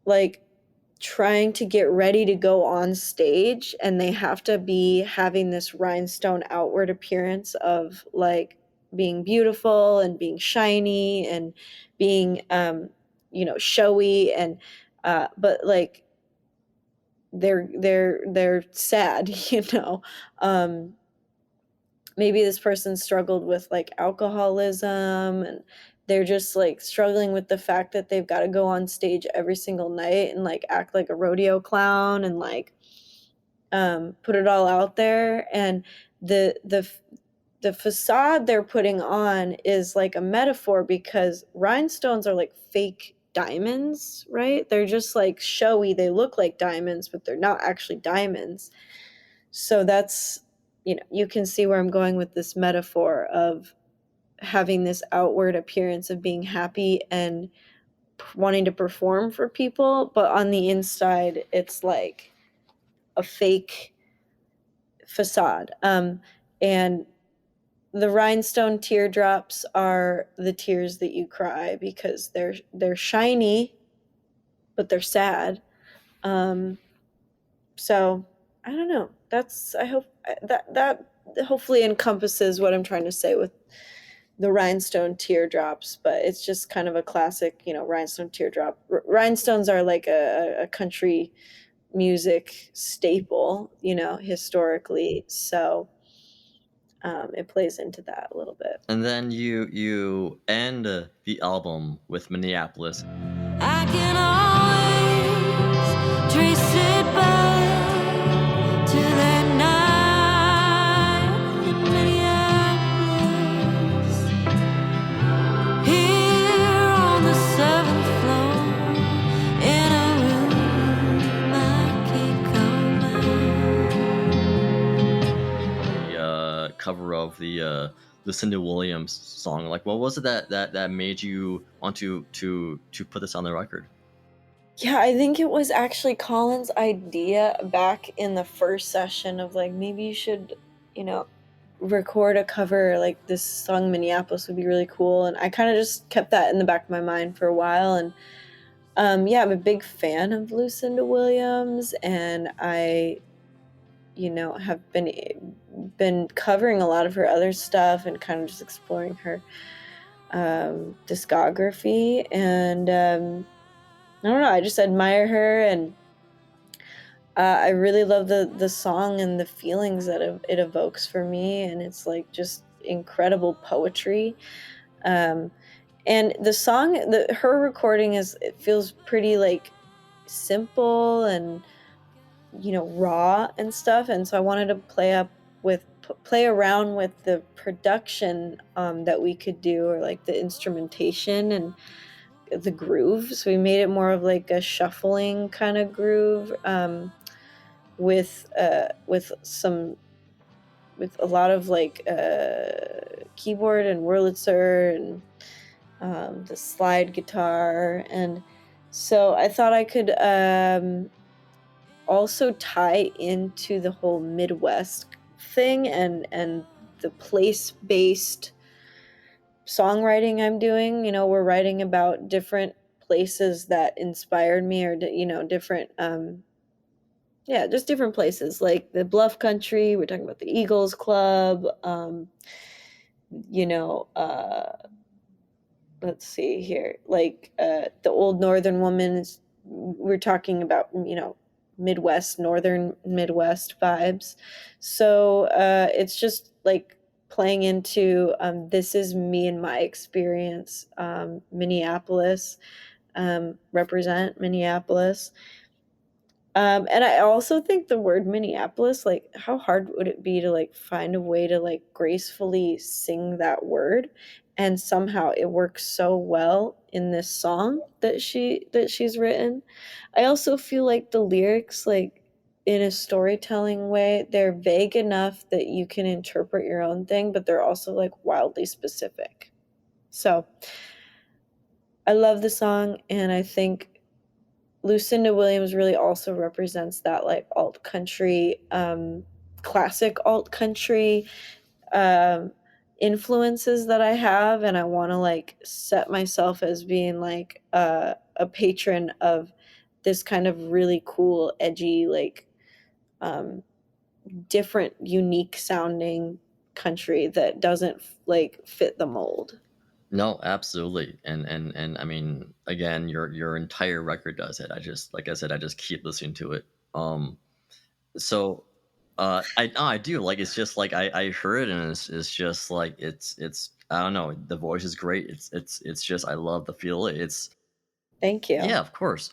like trying to get ready to go on stage, and they have to be having this rhinestone outward appearance of like being beautiful and being shiny and being showy, and but like they're sad. um Maybe this person struggled with like alcoholism, and they're just like struggling with the fact that they've got to go on stage every single night and like act like a rodeo clown and like put it all out there. And the facade they're putting on is like a metaphor, because rhinestones are like fake diamonds, right? They're just like showy. They look like diamonds, but they're not actually diamonds. So that's, you can see where I'm going with this metaphor of having this outward appearance of being happy and wanting to perform for people, but on the inside, it's like a fake facade. And the rhinestone teardrops are the tears that you cry because they're shiny, but they're sad. So I don't know. I hope that hopefully encompasses what I'm trying to say with the rhinestone teardrops, but it's just kind of a classic, rhinestone teardrop. Rhinestones are like a country music staple, historically. So it plays into that a little bit. And then you end the album with Minneapolis. I can always trace it back to that night in Minneapolis, here on the 7th floor, in a room I can't come out. The cover of the Lucinda Williams song. Like, what was it that made you want to put this on the record? Yeah, I think it was actually Colin's idea back in the first session of like, maybe you should, record a cover like this song Minneapolis would be really cool. And I kind of just kept that in the back of my mind for a while. And yeah, I'm a big fan of Lucinda Williams, and I have been covering a lot of her other stuff and kind of just exploring her discography. And I don't know, I just admire her, and I really love the song and the feelings that it evokes for me, and it's like just incredible poetry. Um, and the song, her recording is, it feels pretty like simple and, raw and stuff. And so I wanted to play around with the production, that we could do, or like the instrumentation and the groove. So we made it more of like a shuffling kind of groove, with a lot of like keyboard and Wurlitzer and, the slide guitar. And so I thought I could, also tie into the whole Midwest thing, and the place based songwriting I'm doing. We're writing about different places that inspired me, or different, yeah, just different places like the Bluff Country. We're talking about the Eagles Club. You know, let's see here, like, the old Northern Woman is, we're talking about, Northern Midwest vibes. So it's just like playing into, this is me and my experience, Minneapolis, represent Minneapolis. And I also think the word Minneapolis, like, how hard would it be to like find a way to like gracefully sing that word? And somehow it works so well in this song that she's written. I also feel like the lyrics, like, in a storytelling way, they're vague enough that you can interpret your own thing, but they're also like wildly specific. So I love the song, and I think Lucinda Williams really also represents that like alt country, classic alt country, um, influences that I have, and I want to like set myself as being like a patron of this kind of really cool, edgy, like, um, different, unique sounding country that doesn't like fit the mold. No, absolutely. And I mean, again, your entire record does it. I just, like I said, I just keep listening to it. So I do, like, it's just like I heard it, and it's just like it's I don't know, the voice is great. It's just, I love the feel. It's Thank you. Yeah, of course.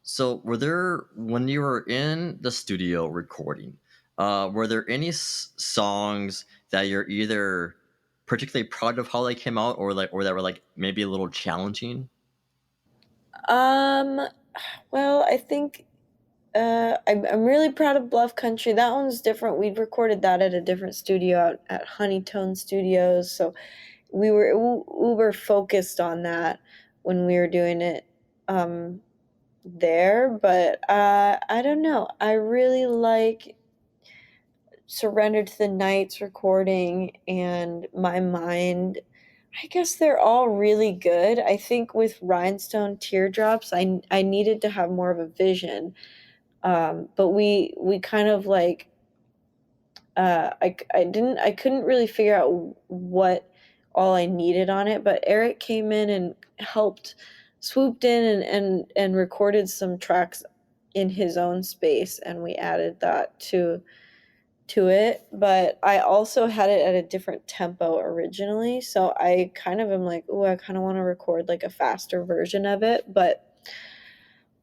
So were there, when you were in the studio recording, were there any songs that you're either particularly proud of how they came out, or like, or that were like maybe a little challenging? Um, well, I think, I'm really proud of Bluff Country. That one's different. We recorded that at a different studio out at Honeytone Studios. So we were focused on that when we were doing it, there. But I don't know. I really like Surrender to the Night's recording and My Mind. I guess they're all really good. I think with Rhinestone Teardrops, I needed to have more of a vision, but we kind of like, I couldn't really figure out what all I needed on it, but Eric came in and helped, swooped in and recorded some tracks in his own space, and we added that to it. But I also had it at a different tempo originally, so I kind of am like, oh, I kind of want to record like a faster version of it. But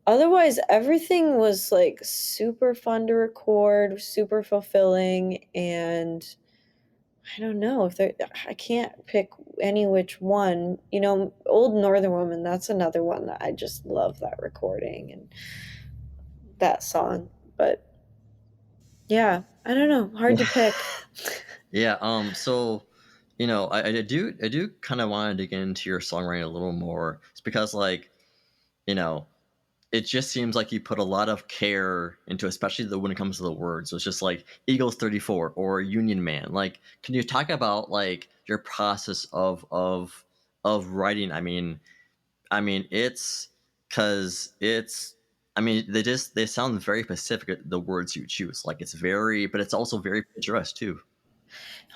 otherwise, everything was like super fun to record, super fulfilling, and I don't know if there. I can't pick any which one. Old Northern Woman. That's another one that I just love, that recording and that song. But yeah, I don't know. Hard to pick. Yeah. So, I do kind of want to dig into your songwriting a little more. It's because, like, you know, it just seems like you put a lot of care into, especially when it comes to the words. So it's just like Eagles 34 or Union Man. Like, can you talk about like your process of writing? I mean, it's because it's. I mean, they sound very specific. The words you choose, like, it's very, but it's also very picturesque too.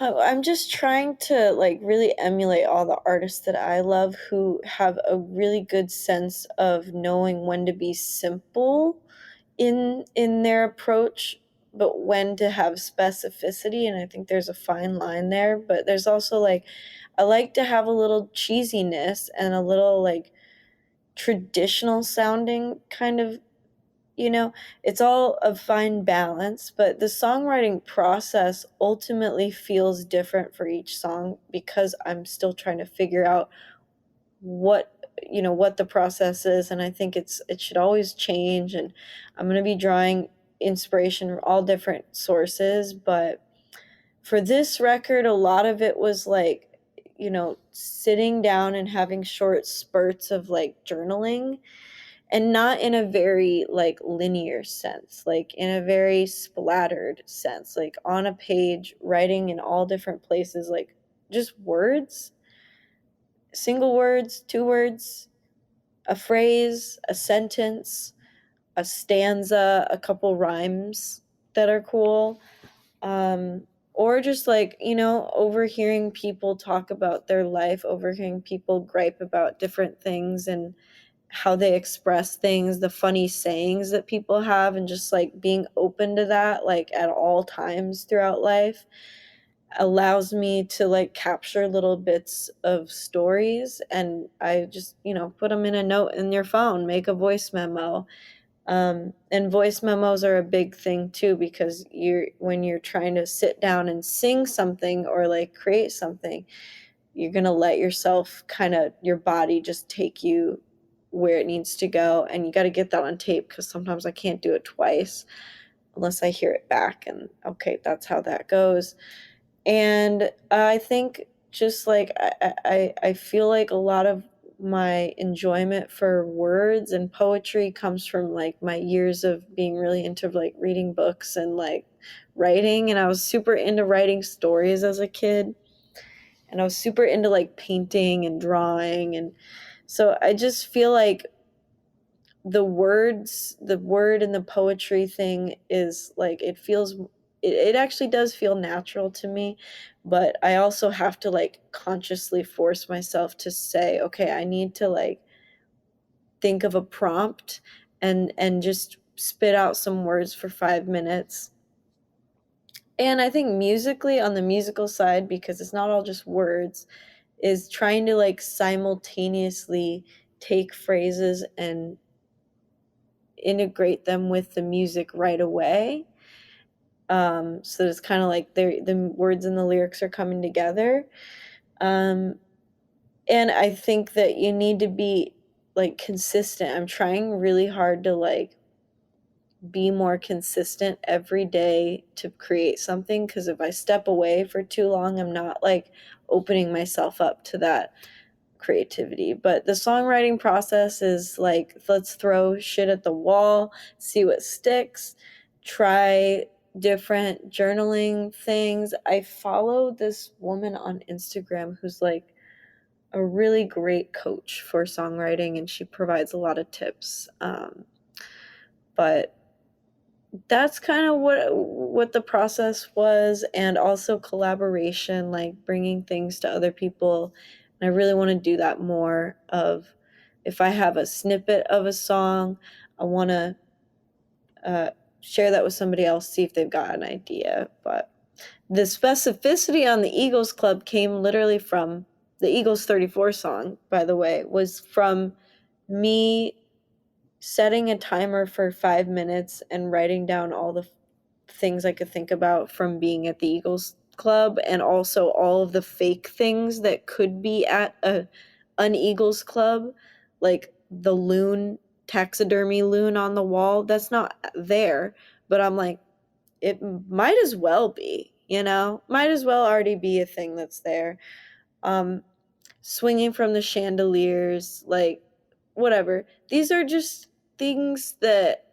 I'm just trying to like really emulate all the artists that I love, who have a really good sense of knowing when to be simple in their approach, but when to have specificity, and I think there's a fine line there. But there's also like, I like to have a little cheesiness and a little like traditional sounding kind of, you know, it's all a fine balance, but the songwriting process ultimately feels different for each song because I'm still trying to figure out what, what the process is. And I think it should always change, and I'm going to be drawing inspiration from all different sources. But for this record, a lot of it was like, sitting down and having short spurts of like journaling, and not in a very like linear sense, like in a very splattered sense, like on a page, writing in all different places, like just words, single words, two words, a phrase, a sentence, a stanza, a couple rhymes that are cool. Or just like, overhearing people talk about their life, overhearing people gripe about different things and how they express things, the funny sayings that people have, and just like being open to that, like at all times throughout life, allows me to like capture little bits of stories. And I just, put them in a note in your phone, make a voice memo. And voice memos are a big thing too, because when you're trying to sit down and sing something or like create something, you're going to let yourself kind of, your body just take you where it needs to go. And you got to get that on tape, because sometimes I can't do it twice unless I hear it back and okay, that's how that goes. And I think just like I feel like a lot of my enjoyment for words and poetry comes from like my years of being really into like reading books and like writing. And I was super into writing stories as a kid, and I was super into like painting and drawing. And so I just feel like the word and the poetry thing is like, it actually does feel natural to me. But I also have to like consciously force myself to say, okay, I need to like think of a prompt and just spit out some words for 5 minutes. And I think musically, on the musical side, because it's not all just words, is trying to like simultaneously take phrases and integrate them with the music right away. So it's kind of like the words and the lyrics are coming together. Um, and I think that you need to be like consistent. I'm trying really hard to like be more consistent every day to create something, because if I step away for too long, I'm not like opening myself up to that creativity. But the songwriting process is like, let's throw shit at the wall, see what sticks, try different journaling things. I follow this woman on Instagram who's like a really great coach for songwriting, and she provides a lot of tips. But that's kind of what the process was. And also collaboration, like bringing things to other people. And I really want to do that more. Of, if I have a snippet of a song, I want to uh, share that with somebody else, see if they've got an idea. But the specificity on the Eagles Club came literally from the Eagles 34 song, by the way, was from me setting a timer for 5 minutes and writing down all the things I could think about from being at the Eagles Club, and also all of the fake things that could be at an Eagles Club, like the loon, taxidermy loon on the wall. That's not there, but I'm like, it might as well be, might as well already be a thing that's there. Um, Swinging from the chandeliers, like whatever. These are just things that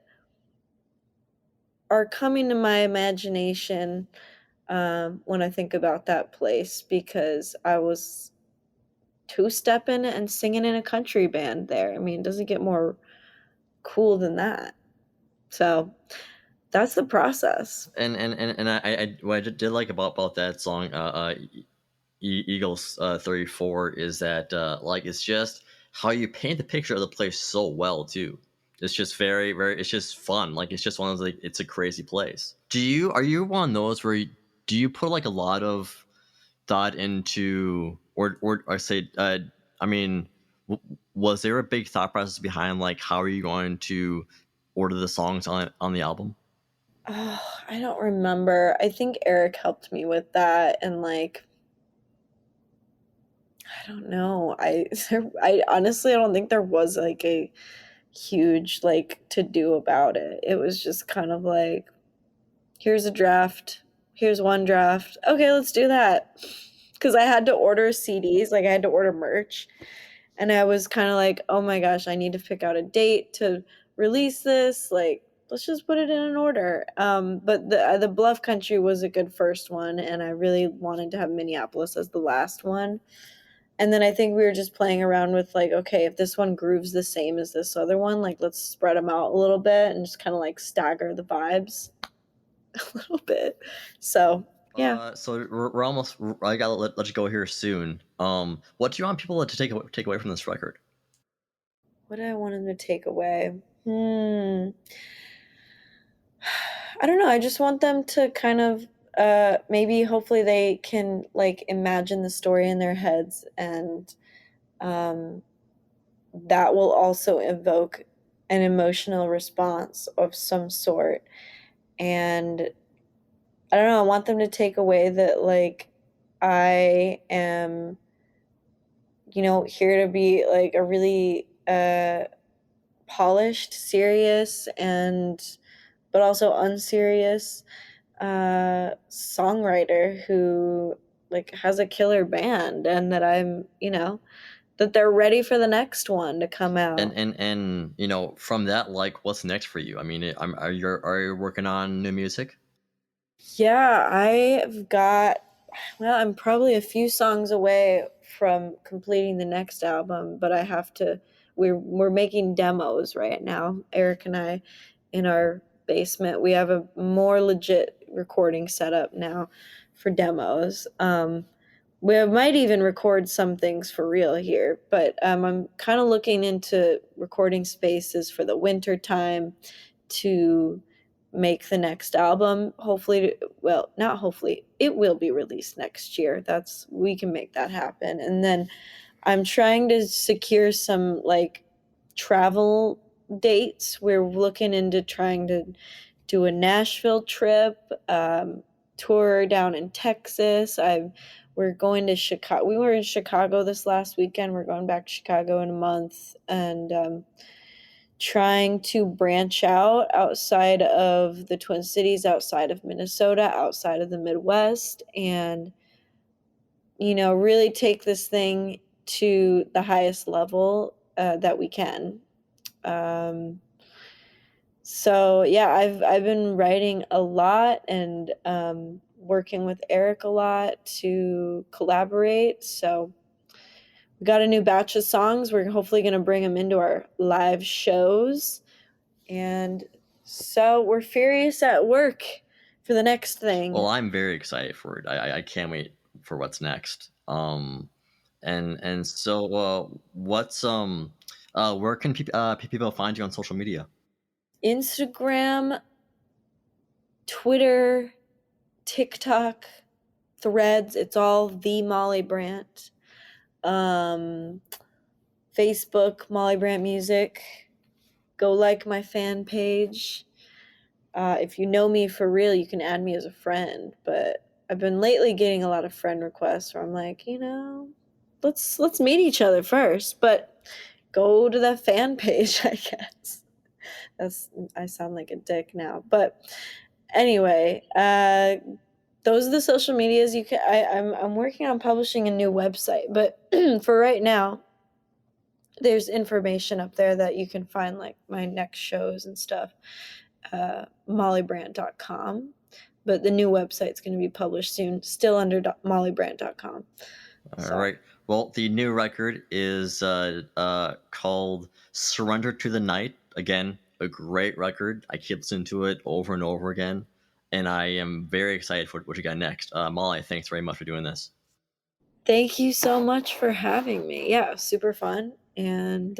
are coming to my imagination when I think about that place, because I was two-stepping and singing in a country band there. I mean, it doesn't get more cool than that. So that's the process. And what I did like about that song, Eagles 34, is that like it's just how you paint the picture of the place so well too. It's just very, very. It's just fun. Like it's just one of those. Like, it's a crazy place. Are you one of those where do you put like a lot of thought into, or I say, I mean, was there a big thought process behind like how are you going to order the songs on the album? Oh, I don't remember. I think Eric helped me with that, and like I don't know. I honestly I don't think there was like a huge like to do about it. It was just kind of like, here's a draft. Here's one draft. Okay, let's do that. Cuz I had to order CDs, like I had to order merch, and I was kind of like, "Oh my gosh, I need to pick out a date to release this. Like, let's just put it in an order." But the Bluff Country was a good first one, and I really wanted to have Minneapolis as the last one. And then I think we were just playing around with like, okay, if this one grooves the same as this other one, like let's spread them out a little bit and just kind of like stagger the vibes a little bit. So, yeah. So we're almost. I gotta let you go here soon. What do you want people to take away from this record? What do I want them to take away? Hmm. I don't know. I just want them to kind of maybe hopefully they can like imagine the story in their heads, and um that will also evoke an emotional response of some sort. And I don't know, I want them to take away that like I am, here to be like a really polished, serious, and but also unserious songwriter who like has a killer band, and that that they're ready for the next one to come And out. from that, like, what's next for you? I mean, are you working on new music? Yeah, I've got, well, I'm probably a few songs away from completing the next album, but we're making demos right now. Eric and I in our basement. We have a more legit recording setup now for demos. We might even record some things for real here, but I'm kind of looking into recording spaces for the winter time to make the next album. Hopefully, well, not hopefully, it will be released next year. We can make that happen. And then I'm trying to secure some like travel dates. We're looking into trying to do a Nashville trip, tour down in Texas. We're going to Chicago. We were in Chicago this last weekend. We're going back to Chicago in a month, and trying to branch out outside of the Twin Cities, outside of Minnesota, outside of the Midwest, and really take this thing to the highest level that we can. Um, so yeah, I've been writing a lot, and working with Eric a lot to collaborate. So we got a new batch of songs. We're hopefully going to bring them into our live shows. And so we're furious at work for the next Well, thing. I'm very excited for it. I can't wait for what's next. And so, where can people find you on social media? Instagram, Twitter, TikTok, Threads, it's all the Molly Brandt. Um, Facebook, Molly Brandt Music. Go like my fan page. If you know me for real, you can add me as a friend. But I've been lately getting a lot of friend requests where I'm like, let's meet each other first. But go to the fan page, I guess. I sound like a dick now, but anyway, those are the social medias you can. I'm working on publishing a new website, but for right now, there's information up there that you can find like my next shows and stuff. Mollybrandt.com, but the new website's going to be published soon, still under mollybrandt.com. All So right. Well, the new record is called "Surrender to the Night." Again, a great record. I keep listening to it over and over again, and I am very excited for what you got next. Molly, thanks very much for doing this. thank you so much for having me. Yeah, super fun. And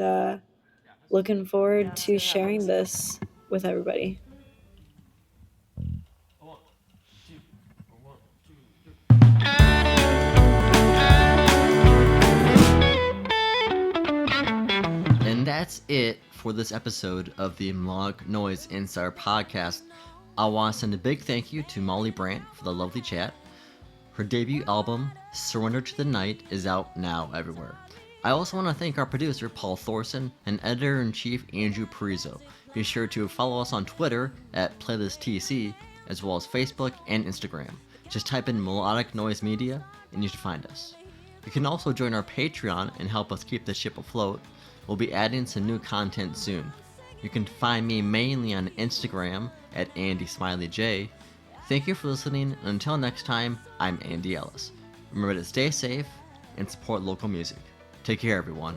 looking forward to sharing this with everybody. And that's it for this episode of the Melodic Noise Insider podcast. I want to send a big thank you to Molly Brandt for the lovely chat. Her debut album, Surrender to the Night, is out now everywhere. I also want to thank our producer, Paul Thorson, and editor-in-chief, Andrew Parizo. Be sure to follow us on Twitter at PlaylistTC, as well as Facebook and Instagram. Just type in Melodic Noise Media, and you should find us. You can also join our Patreon and help us keep the ship afloat. We'll be adding some new content soon. You can find me mainly on Instagram at AndySmileyJ. Thank you for listening, and until next time, I'm Andy Ellis. Remember to stay safe and support local music. Take care, everyone.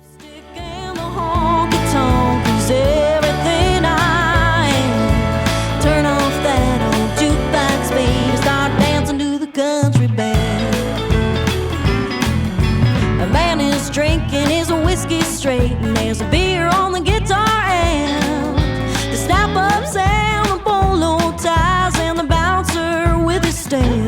Stick in the honky-tonk is everything I am. Turn off that old jukebox, baby, start dancing to the country band. A man is drinking his whiskey straight, and there's a beer on the guitar amp. The snap-ups and the polo ties and the bouncer with his stand.